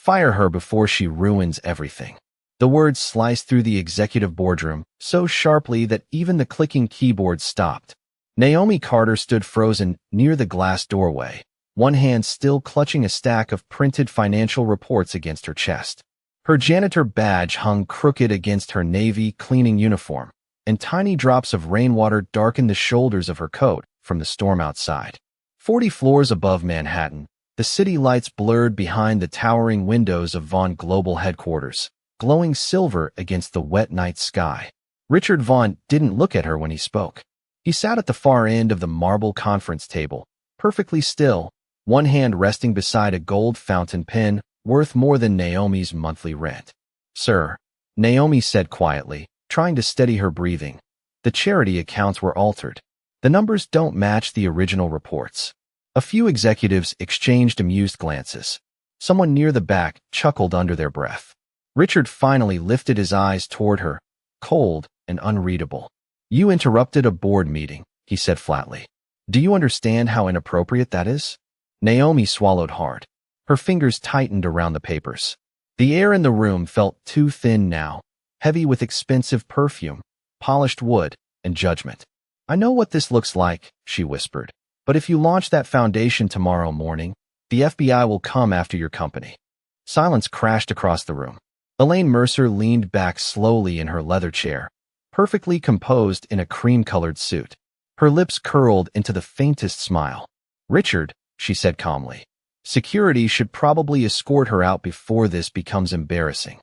Fire her before she ruins everything. The words sliced through the executive boardroom so sharply that even the clicking keyboard stopped. Naomi Carter stood frozen near the glass doorway, one hand still clutching a stack of printed financial reports against her chest. Her janitor badge hung crooked against her navy cleaning uniform, and tiny drops of rainwater darkened the shoulders of her coat from the storm outside. 40 floors above Manhattan, the city lights blurred behind the towering windows of Vaughn Global headquarters, glowing silver against the wet night sky. Richard Vaughn didn't look at her when he spoke. He sat at the far end of the marble conference table, perfectly still, one hand resting beside a gold fountain pen worth more than Naomi's monthly rent. "Sir," Naomi said quietly, trying to steady her breathing, "the charity accounts were altered. The numbers don't match the original reports." A few executives exchanged amused glances. Someone near the back chuckled under their breath. Richard finally lifted his eyes toward her, cold and unreadable. "You interrupted a board meeting," he said flatly. "Do you understand how inappropriate that is?" Naomi swallowed hard. Her fingers tightened around the papers. The air in the room felt too thin now, heavy with expensive perfume, polished wood, and judgment. "I know what this looks like," she whispered. "But if you launch that foundation tomorrow morning, the FBI will come after your company." Silence crashed across the room. Elaine Mercer leaned back slowly in her leather chair, perfectly composed in a cream-colored suit. Her lips curled into the faintest smile. "Richard," she said calmly, "security should probably escort her out before this becomes embarrassing."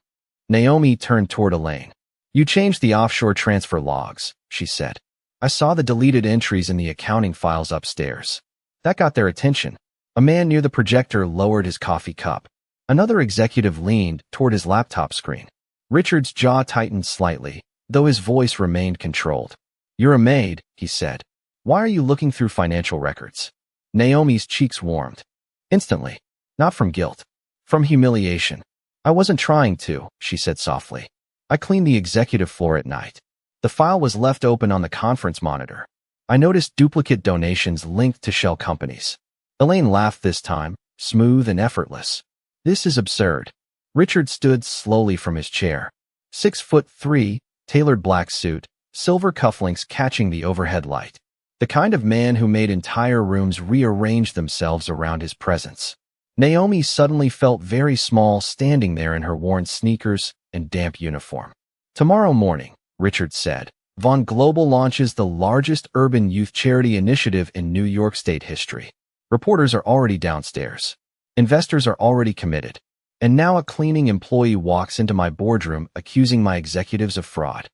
Naomi turned toward Elaine. "You changed the offshore transfer logs," she said. "I saw the deleted entries in the accounting files upstairs. That got their attention." A man near the projector lowered his coffee cup. Another executive leaned toward his laptop screen. Richard's jaw tightened slightly, though his voice remained controlled. "You're a maid," he said. "Why are you looking through financial records?" Naomi's cheeks warmed. Instantly. Not from guilt. From humiliation. "I wasn't trying to," she said softly. "I clean the executive floor at night." The file was left open on the conference monitor. "I noticed duplicate donations linked to shell companies." Elaine laughed this time, smooth and effortless. "This is absurd." Richard stood slowly from his chair. 6'3", tailored black suit, silver cufflinks catching the overhead light. The kind of man who made entire rooms rearrange themselves around his presence. Naomi suddenly felt very small standing there in her worn sneakers and damp uniform. "Tomorrow morning," Richard said, "Vaughn Global launches the largest urban youth charity initiative in New York State history. Reporters are already downstairs. Investors are already committed. And now a cleaning employee walks into my boardroom accusing my executives of fraud."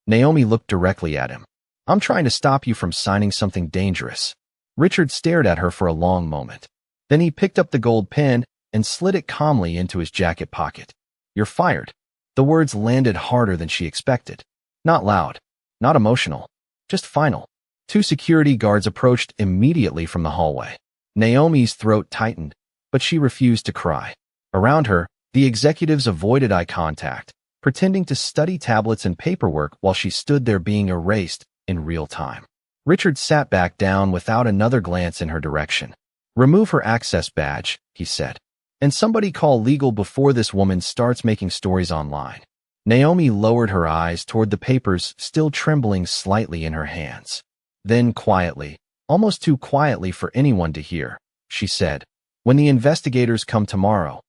Naomi looked directly at him. "I'm trying to stop you from signing something dangerous." Richard stared at her for a long moment. Then he picked up the gold pen and slid it calmly into his jacket pocket. "You're fired." The words landed harder than she expected. Not loud, not emotional, just final. Two security guards approached immediately from the hallway. Naomi's throat tightened, but she refused to cry. Around her, the executives avoided eye contact, pretending to study tablets and paperwork while she stood there being erased in real time. Richard sat back down without another glance in her direction. "Remove her access badge," he said. "And somebody call legal before this woman starts making stories online." Naomi lowered her eyes toward the papers still trembling slightly in her hands. Then quietly, almost too quietly for anyone to hear, she said, "When the investigators come tomorrow,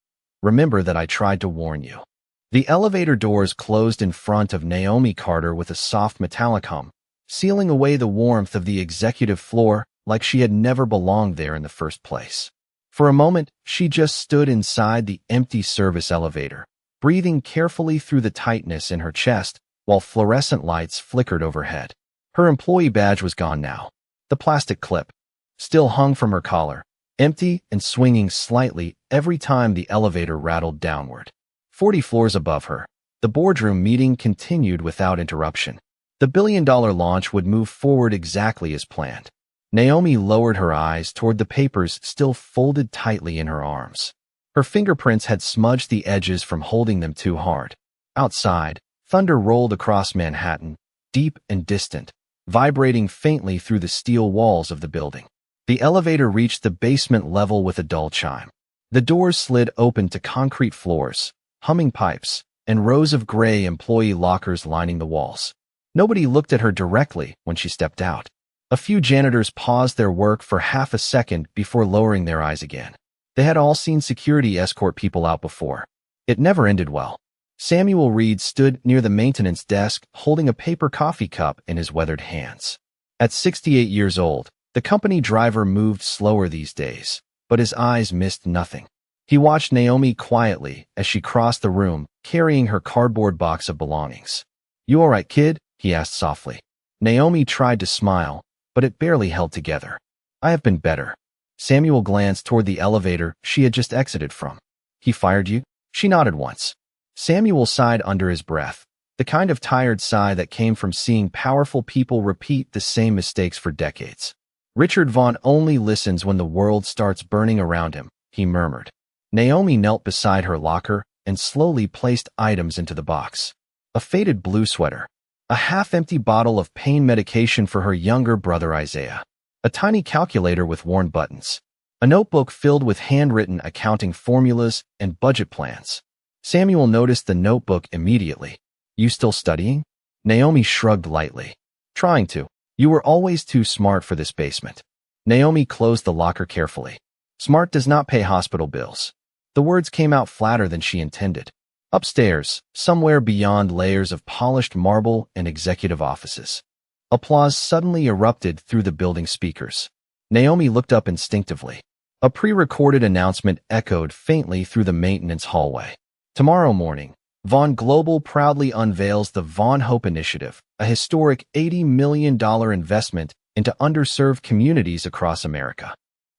remember that I tried to warn you." The elevator doors closed in front of Naomi Carter with a soft metallic hum, sealing away the warmth of the executive floor like she had never belonged there in the first place. For a moment, she just stood inside the empty service elevator, breathing carefully through the tightness in her chest while fluorescent lights flickered overhead. Her employee badge was gone now. The plastic clip still hung from her collar, empty and swinging slightly every time the elevator rattled downward. 40 floors above her, the boardroom meeting continued without interruption. The billion-dollar launch would move forward exactly as planned. Naomi lowered her eyes toward the papers still folded tightly in her arms. Her fingerprints had smudged the edges from holding them too hard. Outside, thunder rolled across Manhattan, deep and distant, vibrating faintly through the steel walls of the building. The elevator reached the basement level with a dull chime. The doors slid open to concrete floors, humming pipes, and rows of gray employee lockers lining the walls. Nobody looked at her directly when she stepped out. A few janitors paused their work for half a second before lowering their eyes again. They had all seen security escort people out before. It never ended well. Samuel Reed stood near the maintenance desk holding a paper coffee cup in his weathered hands. At 68 years old, the company driver moved slower these days, but his eyes missed nothing. He watched Naomi quietly as she crossed the room, carrying her cardboard box of belongings. "You all right, kid?" he asked softly. Naomi tried to smile, but it barely held together. "I have been better." Samuel glanced toward the elevator she had just exited from. "He fired you?" She nodded once. Samuel sighed under his breath, the kind of tired sigh that came from seeing powerful people repeat the same mistakes for decades. "Richard Vaughn only listens when the world starts burning around him," he murmured. Naomi knelt beside her locker and slowly placed items into the box. A faded blue sweater, a half-empty bottle of pain medication for her younger brother Isaiah, a tiny calculator with worn buttons, a notebook filled with handwritten accounting formulas and budget plans. Samuel noticed the notebook immediately. "You still studying?" Naomi shrugged lightly. "Trying to. You were always too smart for this basement." Naomi closed the locker carefully. "Smart does not pay hospital bills." The words came out flatter than she intended. Upstairs, somewhere beyond layers of polished marble and executive offices, applause suddenly erupted through the building speakers. Naomi looked up instinctively. A pre-recorded announcement echoed faintly through the maintenance hallway. "Tomorrow morning, Vaughn Global proudly unveils the Vaughn Hope Initiative, a historic $80 million investment into underserved communities across America."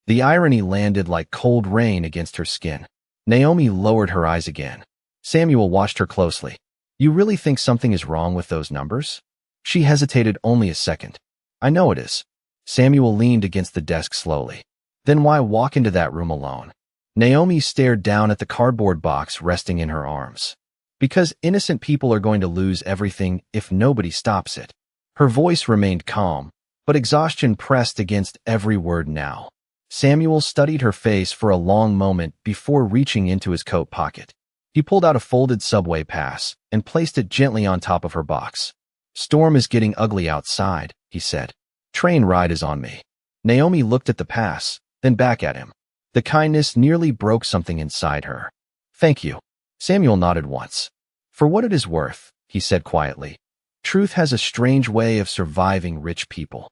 The irony landed like cold rain against her skin. Naomi lowered her eyes again. Samuel watched her closely. "You really think something is wrong with those numbers?" She hesitated only a second. "I know it is." Samuel leaned against the desk slowly. "Then why walk into that room alone?" Naomi stared down at the cardboard box resting in her arms. "Because innocent people are going to lose everything if nobody stops it." Her voice remained calm, but exhaustion pressed against every word now. Samuel studied her face for a long moment before reaching into his coat pocket. He pulled out a folded subway pass and placed it gently on top of her box. "Storm is getting ugly outside," he said. "Train ride is on me." Naomi looked at the pass, then back at him. The kindness nearly broke something inside her. "Thank you." Samuel nodded once. "For what it is worth," he said quietly, "truth has a strange way of surviving rich people."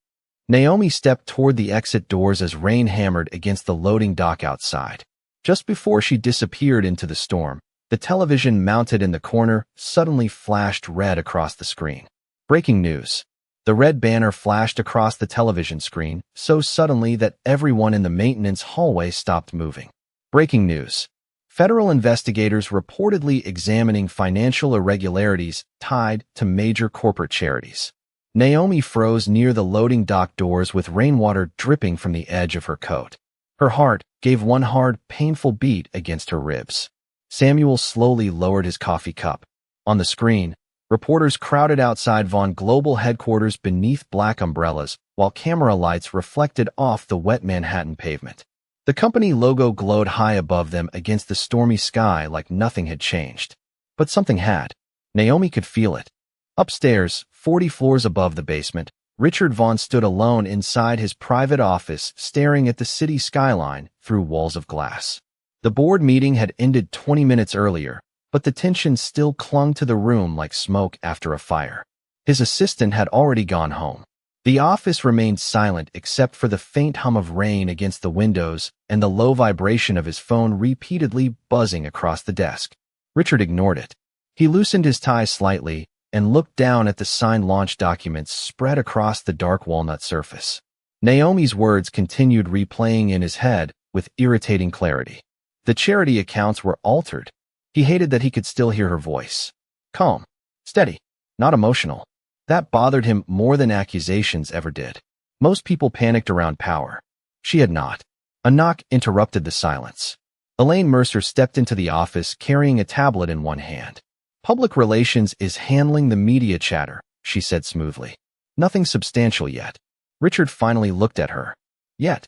Naomi stepped toward the exit doors as rain hammered against the loading dock outside. Just before she disappeared into the storm, the television mounted in the corner suddenly flashed red across the screen. Breaking news. The red banner flashed across the television screen so suddenly that everyone in the maintenance hallway stopped moving. Breaking news. Federal investigators reportedly examining financial irregularities tied to major corporate charities. Naomi froze near the loading dock doors with rainwater dripping from the edge of her coat. Her heart gave one hard, painful beat against her ribs. Samuel slowly lowered his coffee cup. On the screen, reporters crowded outside Vaughn Global headquarters beneath black umbrellas, while camera lights reflected off the wet Manhattan pavement. The company logo glowed high above them against the stormy sky like nothing had changed. But something had. Naomi could feel it. Upstairs, 40 floors above the basement, Richard Vaughn stood alone inside his private office, staring at the city skyline through walls of glass. The board meeting had ended 20 minutes earlier, but the tension still clung to the room like smoke after a fire. His assistant had already gone home. The office remained silent except for the faint hum of rain against the windows and the low vibration of his phone repeatedly buzzing across the desk. Richard ignored it. He loosened his tie slightly and looked down at the signed launch documents spread across the dark walnut surface. Naomi's words continued replaying in his head with irritating clarity. The charity accounts were altered. He hated that he could still hear her voice. Calm, steady, not emotional. That bothered him more than accusations ever did. Most people panicked around power. She had not. A knock interrupted the silence. Elaine Mercer stepped into the office carrying a tablet in one hand. "Public relations is handling the media chatter," she said smoothly. "Nothing substantial yet." Richard finally looked at her. "Yet."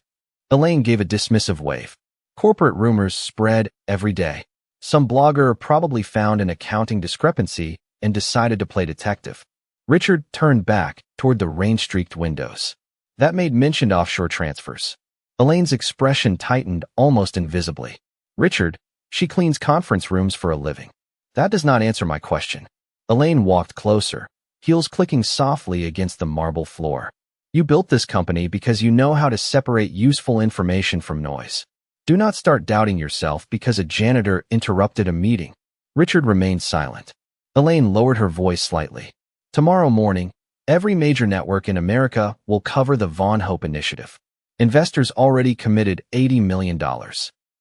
Elaine gave a dismissive wave. Corporate rumors spread every day. Some blogger probably found an accounting discrepancy and decided to play detective. Richard turned back toward the rain-streaked windows. That made mentioned offshore transfers. Elaine's expression tightened almost invisibly. Richard, she cleans conference rooms for a living. That does not answer my question. Elaine walked closer, heels clicking softly against the marble floor. You built this company because you know how to separate useful information from noise. Do not start doubting yourself because a janitor interrupted a meeting. Richard remained silent. Elaine lowered her voice slightly. Tomorrow morning, every major network in America will cover the Von Hope initiative. Investors already committed $80 million.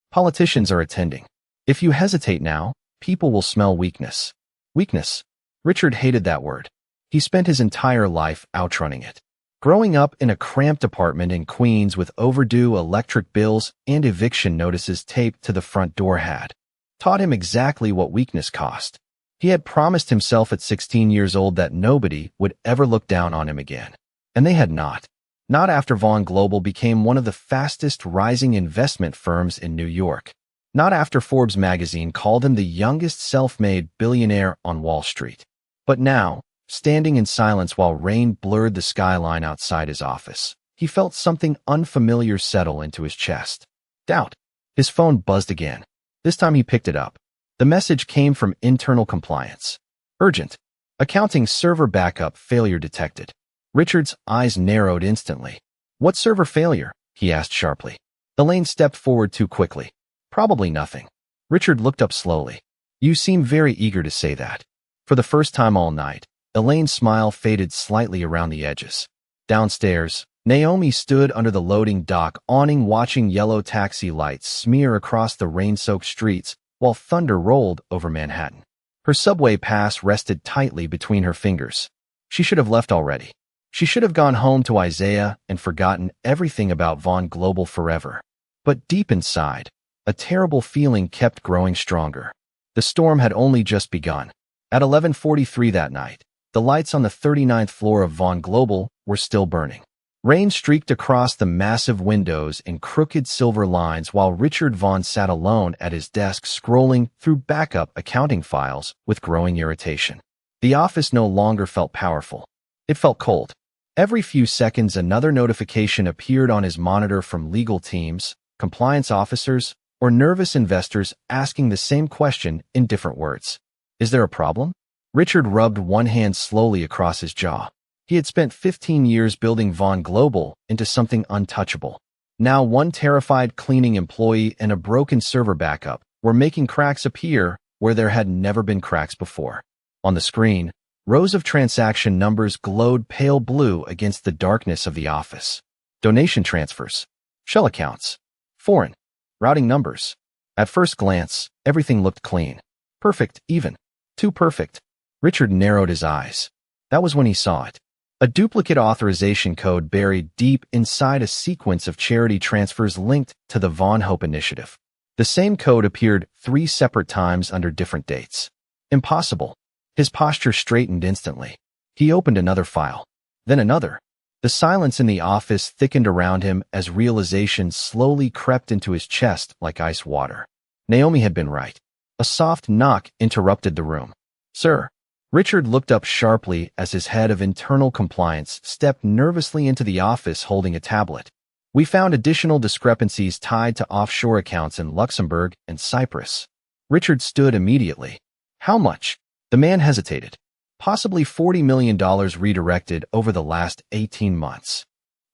Politicians are attending. If you hesitate now, people will smell weakness. Weakness. Richard hated that word. He spent his entire life outrunning it. Growing up in a cramped apartment in Queens with overdue electric bills and eviction notices taped to the front door had taught him exactly what weakness cost. He had promised himself at 16 years old that nobody would ever look down on him again. And they had not. Not after Von Global became one of the fastest rising investment firms in New York. Not after Forbes magazine called him the youngest self-made billionaire on Wall Street. But now, standing in silence while rain blurred the skyline outside his office, he felt something unfamiliar settle into his chest. Doubt. His phone buzzed again. This time he picked it up. The message came from internal compliance. Urgent. Accounting server backup failure detected. Richard's eyes narrowed instantly. What server failure? He asked sharply. Elaine stepped forward too quickly. Probably nothing. Richard looked up slowly. You seem very eager to say that. For the first time all night, Elaine's smile faded slightly around the edges. Downstairs, Naomi stood under the loading dock awning watching yellow taxi lights smear across the rain-soaked streets while thunder rolled over Manhattan. Her subway pass rested tightly between her fingers. She should have left already. She should have gone home to Isaiah and forgotten everything about Von Global forever. But deep inside, a terrible feeling kept growing stronger. The storm had only just begun. At 11:43 that night, the lights on the 39th floor of Von Global were still burning. Rain streaked across the massive windows in crooked silver lines while Richard Von sat alone at his desk scrolling through backup accounting files with growing irritation. The office no longer felt powerful. It felt cold. Every few seconds another notification appeared on his monitor from legal teams, compliance officers, or nervous investors asking the same question in different words. Is there a problem? Richard rubbed one hand slowly across his jaw. He had spent 15 years building Von Global into something untouchable. Now one terrified cleaning employee and a broken server backup were making cracks appear where there had never been cracks before. On the screen, rows of transaction numbers glowed pale blue against the darkness of the office. Donation transfers, shell accounts, foreign, routing numbers. At first glance, everything looked clean. Perfect, even. Too perfect. Richard narrowed his eyes. That was when he saw it. A duplicate authorization code buried deep inside a sequence of charity transfers linked to the Von Hope initiative. The same code appeared 3 separate times under different dates. Impossible. His posture straightened instantly. He opened another file. Then another. The silence in the office thickened around him as realization slowly crept into his chest like ice water. Naomi had been right. A soft knock interrupted the room. Sir. Richard looked up sharply as his head of internal compliance stepped nervously into the office holding a tablet. We found additional discrepancies tied to offshore accounts in Luxembourg and Cyprus. Richard stood immediately. How much? The man hesitated. Possibly $40 million redirected over the last 18 months.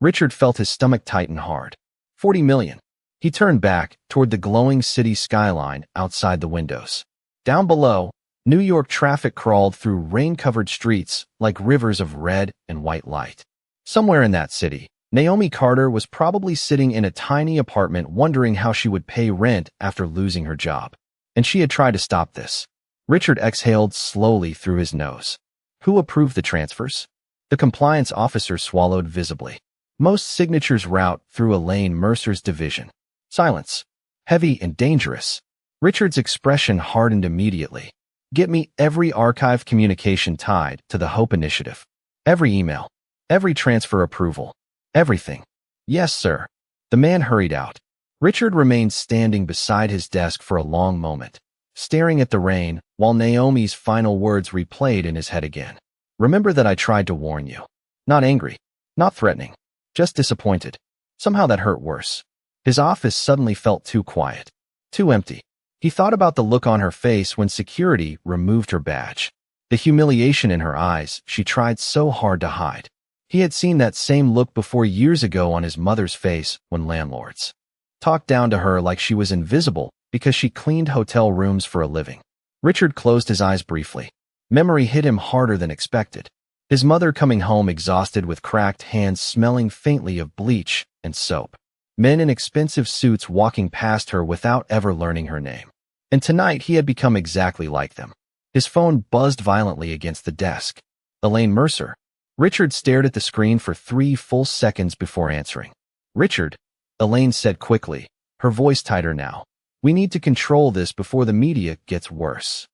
Richard felt his stomach tighten hard. 40 million. He turned back toward the glowing city skyline outside the windows. Down below, New York traffic crawled through rain-covered streets like rivers of red and white light. Somewhere in that city, Naomi Carter was probably sitting in a tiny apartment wondering how she would pay rent after losing her job. And she had tried to stop this. Richard exhaled slowly through his nose. Who approved the transfers? The compliance officer swallowed visibly. Most signatures route through Elaine Mercer's division. Silence. Heavy and dangerous. Richard's expression hardened immediately. Get me every archive communication tied to the Hope Initiative. Every email. Every transfer approval. Everything. Yes, sir. The man hurried out. Richard remained standing beside his desk for a long moment, staring at the rain while Naomi's final words replayed in his head again. Remember that I tried to warn you. Not angry, not threatening, just disappointed. Somehow that hurt worse. His office suddenly felt too quiet, too empty. He thought about the look on her face when security removed her badge. The humiliation in her eyes she tried so hard to hide. He had seen that same look before years ago on his mother's face when landlords talked down to her like she was invisible because she cleaned hotel rooms for a living. Richard closed his eyes briefly. Memory hit him harder than expected. His mother coming home exhausted with cracked hands smelling faintly of bleach and soap. Men in expensive suits walking past her without ever learning her name. And tonight he had become exactly like them. His phone buzzed violently against the desk. Elaine Mercer. Richard stared at the screen for 3 full seconds before answering. Richard, Elaine said quickly, her voice tighter now. We need to control this before the media gets worse.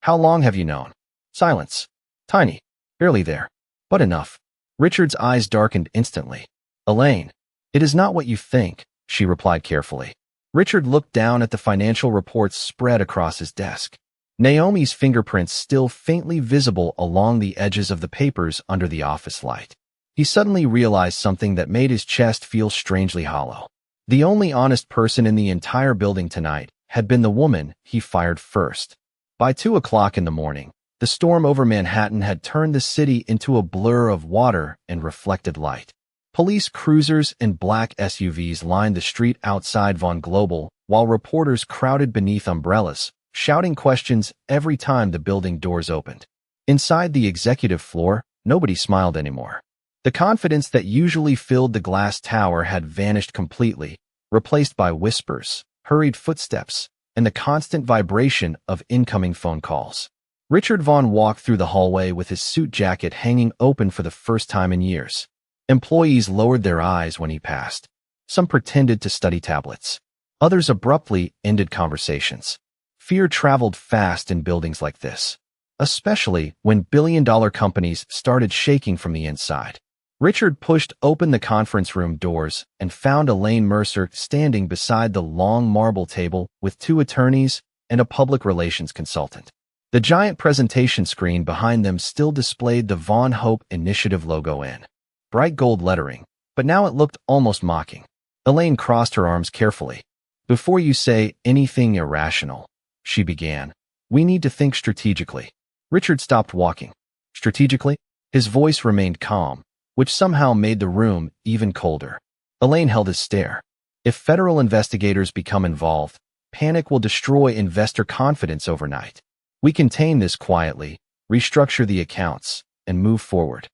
How long have you known? Silence. Tiny. Barely there. But enough. Richard's eyes darkened instantly. Elaine, it is not what you think, she replied carefully. Richard looked down at the financial reports spread across his desk. Naomi's fingerprints still faintly visible along the edges of the papers under the office light. He suddenly realized something that made his chest feel strangely hollow. The only honest person in the entire building tonight had been the woman he fired first. By 2 o'clock in the morning, the storm over Manhattan had turned the city into a blur of water and reflected light. Police cruisers and black SUVs lined the street outside Von Global, while reporters crowded beneath umbrellas, shouting questions every time the building doors opened. Inside the executive floor, nobody smiled anymore. The confidence that usually filled the glass tower had vanished completely, replaced by whispers, hurried footsteps, and the constant vibration of incoming phone calls. Richard Vaughn walked through the hallway with his suit jacket hanging open for the first time in years. Employees lowered their eyes when he passed. Some pretended to study tablets. Others abruptly ended conversations. Fear traveled fast in buildings like this, especially when billion-dollar companies started shaking from the inside. Richard pushed open the conference room doors and found Elaine Mercer standing beside the long marble table with 2 attorneys and a public relations consultant. The giant presentation screen behind them still displayed the Von Hope Initiative logo in bright gold lettering, but now it looked almost mocking. Elaine crossed her arms carefully. Before you say anything irrational, she began, we need to think strategically. Richard stopped walking. Strategically? His voice remained calm, which somehow made the room even colder. Elaine held his stare. If federal investigators become involved, panic will destroy investor confidence overnight. We contain this quietly, restructure the accounts, and move forward.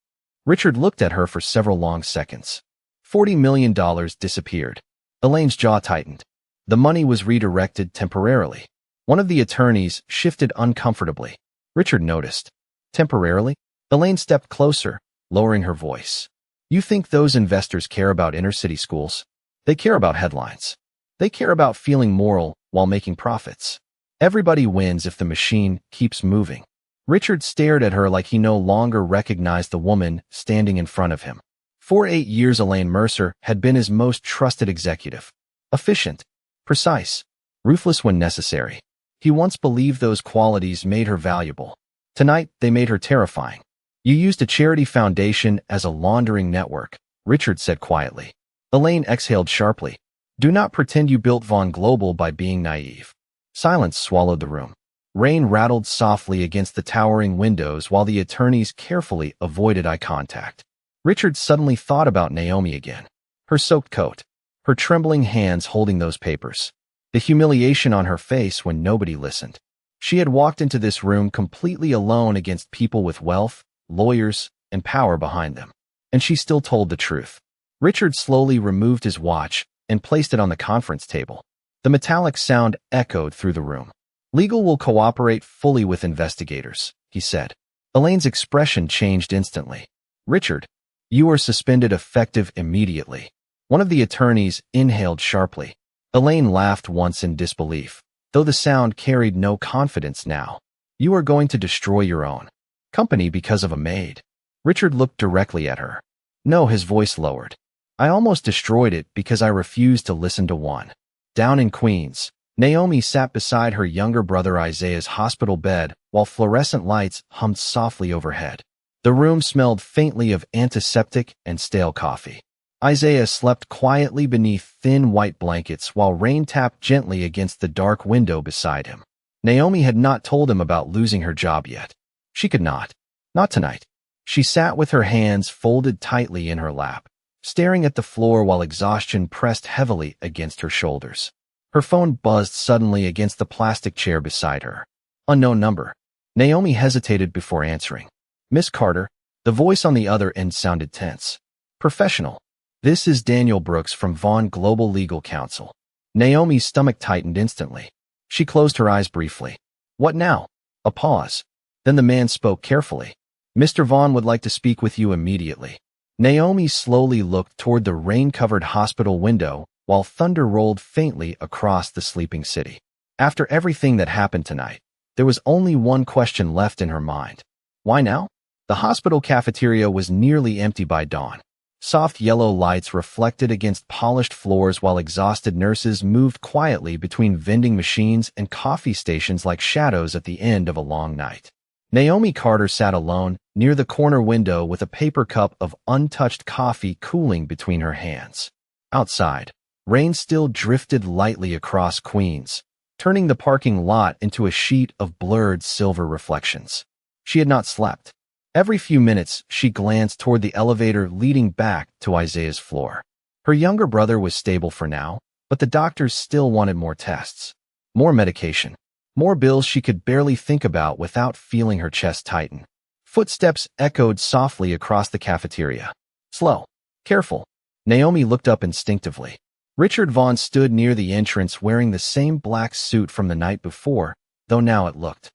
Richard looked at her for several long seconds. $40 million disappeared. Elaine's jaw tightened. The money was redirected temporarily. One of the attorneys shifted uncomfortably. Richard noticed. Temporarily? Elaine stepped closer, lowering her voice. You think those investors care about inner-city schools? They care about headlines. They care about feeling moral while making profits. Everybody wins if the machine keeps moving. Richard stared at her like he no longer recognized the woman standing in front of him. For 8 years, Elaine Mercer had been his most trusted executive. Efficient, precise, ruthless when necessary. He once believed those qualities made her valuable. Tonight, they made her terrifying. You used a charity foundation as a laundering network, Richard said quietly. Elaine exhaled sharply. Do not pretend you built Von Global by being naive. Silence swallowed the room. Rain rattled softly against the towering windows while the attorneys carefully avoided eye contact. Richard suddenly thought about Naomi again. Her soaked coat. Her trembling hands holding those papers. The humiliation on her face when nobody listened. She had walked into this room completely alone against people with wealth, lawyers, and power behind them. And she still told the truth. Richard slowly removed his watch and placed it on the conference table. The metallic sound echoed through the room. Legal will cooperate fully with investigators, he said. Elaine's expression changed instantly. Richard, you are suspended effective immediately. One of the attorneys inhaled sharply. Elaine laughed once in disbelief, though the sound carried no confidence now. You are going to destroy your own company because of a maid. Richard looked directly at her. No, his voice lowered. I almost destroyed it because I refused to listen to one. Down in Queens, Naomi sat beside her younger brother Isaiah's hospital bed while fluorescent lights hummed softly overhead. The room smelled faintly of antiseptic and stale coffee. Isaiah slept quietly beneath thin white blankets while rain tapped gently against the dark window beside him. Naomi had not told him about losing her job yet. She could not. Not tonight. She sat with her hands folded tightly in her lap, staring at the floor while exhaustion pressed heavily against her shoulders. Her phone buzzed suddenly against the plastic chair beside her. Unknown number. Naomi hesitated before answering. Miss Carter. The voice on the other end sounded tense. Professional. This is Daniel Brooks from Vaughn Global Legal Counsel. Naomi's stomach tightened instantly. She closed her eyes briefly. What now? A pause. Then the man spoke carefully. Mr. Vaughn would like to speak with you immediately. Naomi slowly looked toward the rain-covered hospital window while thunder rolled faintly across the sleeping city. After everything that happened tonight, there was only one question left in her mind. Why now? The hospital cafeteria was nearly empty by dawn. Soft yellow lights reflected against polished floors while exhausted nurses moved quietly between vending machines and coffee stations like shadows at the end of a long night. Naomi Carter sat alone near the corner window with a paper cup of untouched coffee cooling between her hands. Outside, rain still drifted lightly across Queens, turning the parking lot into a sheet of blurred silver reflections. She had not slept. Every few minutes, she glanced toward the elevator leading back to Isaiah's floor. Her younger brother was stable for now, but the doctors still wanted more tests, more medication, more bills she could barely think about without feeling her chest tighten. Footsteps echoed softly across the cafeteria. Slow. Careful. Naomi looked up instinctively. Richard Vaughn stood near the entrance wearing the same black suit from the night before, though now it looked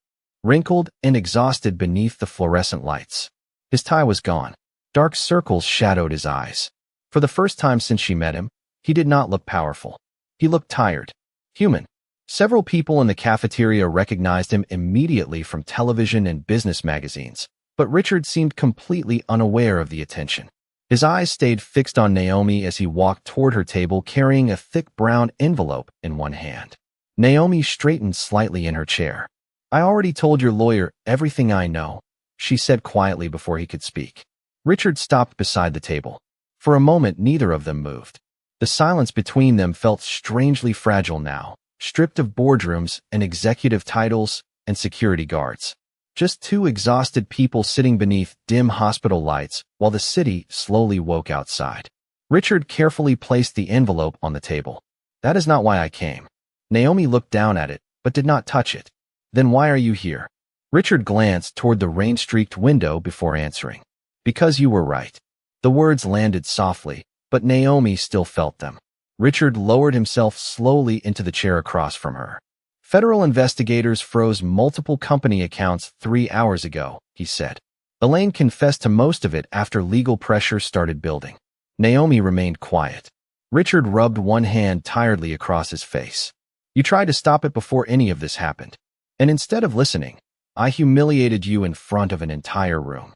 wrinkled and exhausted beneath the fluorescent lights. His tie was gone. Dark circles shadowed his eyes. For the first time since she met him, he did not look powerful. He looked tired. Human. Several people in the cafeteria recognized him immediately from television and business magazines, but Richard seemed completely unaware of the attention. His eyes stayed fixed on Naomi as he walked toward her table carrying a thick brown envelope in one hand. Naomi straightened slightly in her chair. I already told your lawyer everything I know, she said quietly before he could speak. Richard stopped beside the table. For a moment, neither of them moved. The silence between them felt strangely fragile now, stripped of boardrooms and executive titles and security guards. Just two exhausted people sitting beneath dim hospital lights while the city slowly woke outside. Richard carefully placed the envelope on the table. That is not why I came. Naomi looked down at it, but did not touch it. Then why are you here? Richard glanced toward the rain-streaked window before answering. Because you were right. The words landed softly, but Naomi still felt them. Richard lowered himself slowly into the chair across from her. Federal investigators froze multiple company accounts 3 hours ago, he said. Elaine confessed to most of it after legal pressure started building. Naomi remained quiet. Richard rubbed one hand tiredly across his face. You tried to stop it before any of this happened. And instead of listening, I humiliated you in front of an entire room.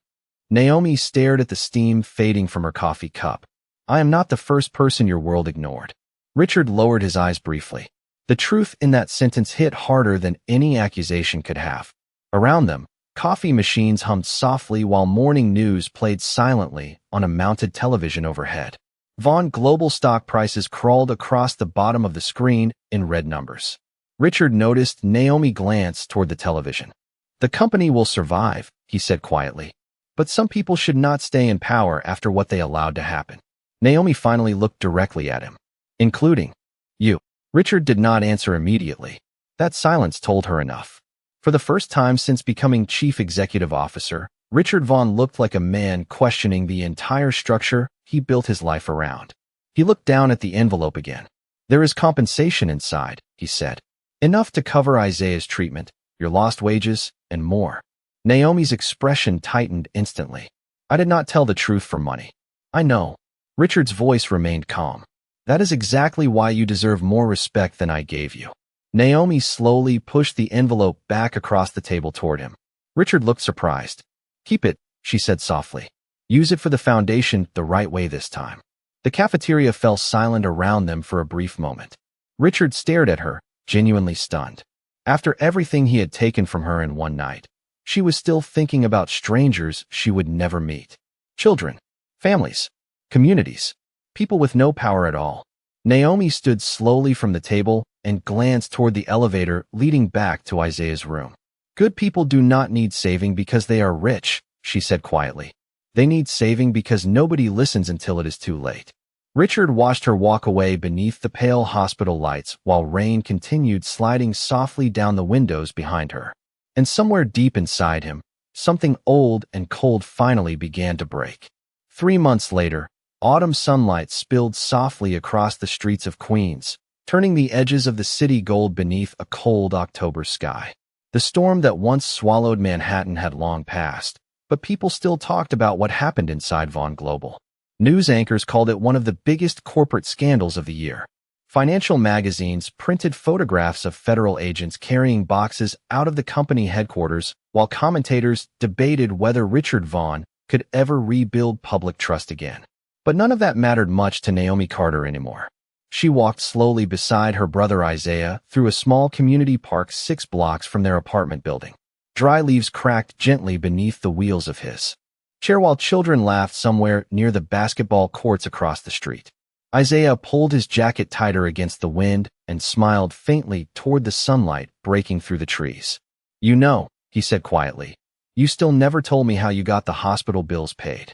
Naomi stared at the steam fading from her coffee cup. I am not the first person your world ignored. Richard lowered his eyes briefly. The truth in that sentence hit harder than any accusation could have. Around them, coffee machines hummed softly while morning news played silently on a mounted television overhead. Vaughn Global stock prices crawled across the bottom of the screen in red numbers. Richard noticed Naomi glance toward the television. The company will survive, he said quietly. But some people should not stay in power after what they allowed to happen. Naomi finally looked directly at him. Including you. Richard did not answer immediately. That silence told her enough. For the first time since becoming chief executive officer, Richard Vaughn looked like a man questioning the entire structure he built his life around. He looked down at the envelope again. There is compensation inside, he said. Enough to cover Isaiah's treatment, your lost wages, and more. Naomi's expression tightened instantly. I did not tell the truth for money. I know. Richard's voice remained calm. That is exactly why you deserve more respect than I gave you. Naomi slowly pushed the envelope back across the table toward him. Richard looked surprised. Keep it, she said softly. Use it for the foundation the right way this time. The cafeteria fell silent around them for a brief moment. Richard stared at her, genuinely stunned. After everything he had taken from her in one night, she was still thinking about strangers she would never meet. Children, families, communities, people with no power at all. Naomi stood slowly from the table and glanced toward the elevator leading back to Isaiah's room. Good people do not need saving because they are rich, she said quietly. They need saving because nobody listens until it is too late. Richard watched her walk away beneath the pale hospital lights while rain continued sliding softly down the windows behind her. And somewhere deep inside him, something old and cold finally began to break. 3 months later, autumn sunlight spilled softly across the streets of Queens, turning the edges of the city gold beneath a cold October sky. The storm that once swallowed Manhattan had long passed, but people still talked about what happened inside Vaughn Global. News anchors called it one of the biggest corporate scandals of the year. Financial magazines printed photographs of federal agents carrying boxes out of the company headquarters, while commentators debated whether Richard Vaughn could ever rebuild public trust again. But none of that mattered much to Naomi Carter anymore. She walked slowly beside her brother Isaiah through a small community park 6 blocks from their apartment building. Dry leaves cracked gently beneath the wheels of his chair while children laughed somewhere near the basketball courts across the street. Isaiah pulled his jacket tighter against the wind and smiled faintly toward the sunlight breaking through the trees. "You know," he said quietly, "you still never told me how you got the hospital bills paid."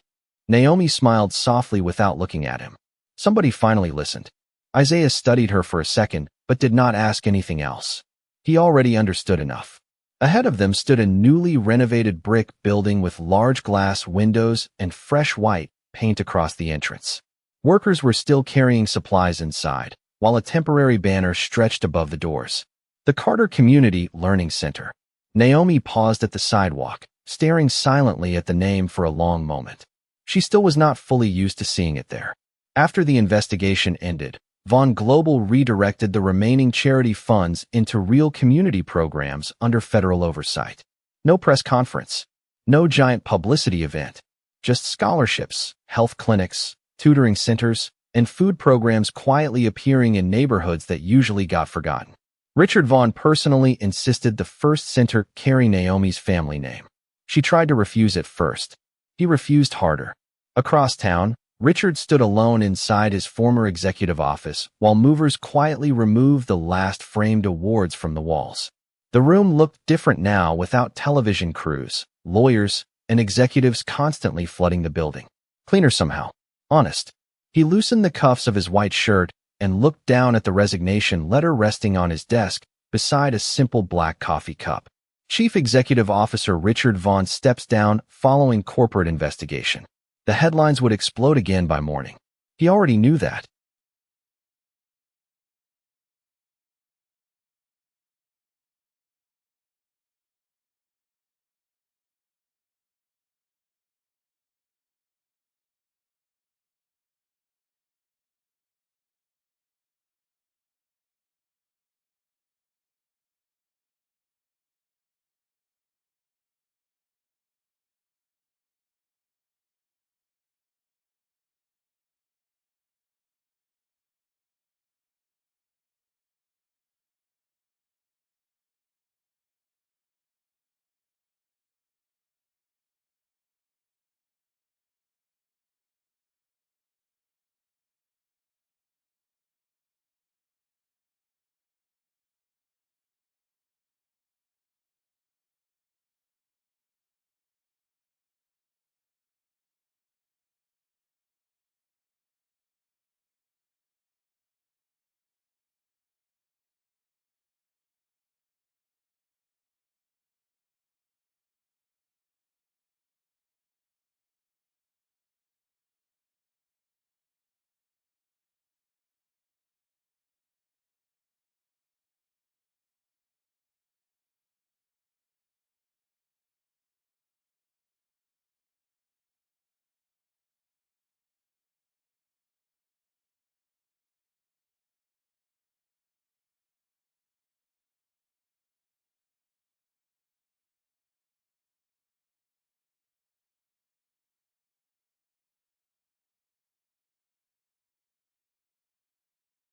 Naomi smiled softly without looking at him. Somebody finally listened. Isaiah studied her for a second, but did not ask anything else. He already understood enough. Ahead of them stood a newly renovated brick building with large glass windows and fresh white paint across the entrance. Workers were still carrying supplies inside, while a temporary banner stretched above the doors. The Carter Community Learning Center. Naomi paused at the sidewalk, staring silently at the name for a long moment. She still was not fully used to seeing it there. After the investigation ended, Vaughn Global redirected the remaining charity funds into real community programs under federal oversight. No press conference, no giant publicity event, just scholarships, health clinics, tutoring centers, and food programs quietly appearing in neighborhoods that usually got forgotten. Richard Vaughn personally insisted the first center carry Naomi's family name. She tried to refuse at first. He refused harder. Across town, Richard stood alone inside his former executive office while movers quietly removed the last framed awards from the walls. The room looked different now without television crews, lawyers, and executives constantly flooding the building. Cleaner somehow. Honest. He loosened the cuffs of his white shirt and looked down at the resignation letter resting on his desk beside a simple black coffee cup. Chief Executive Officer Richard Vaughn steps down following corporate investigation. The headlines would explode again by morning. He already knew that.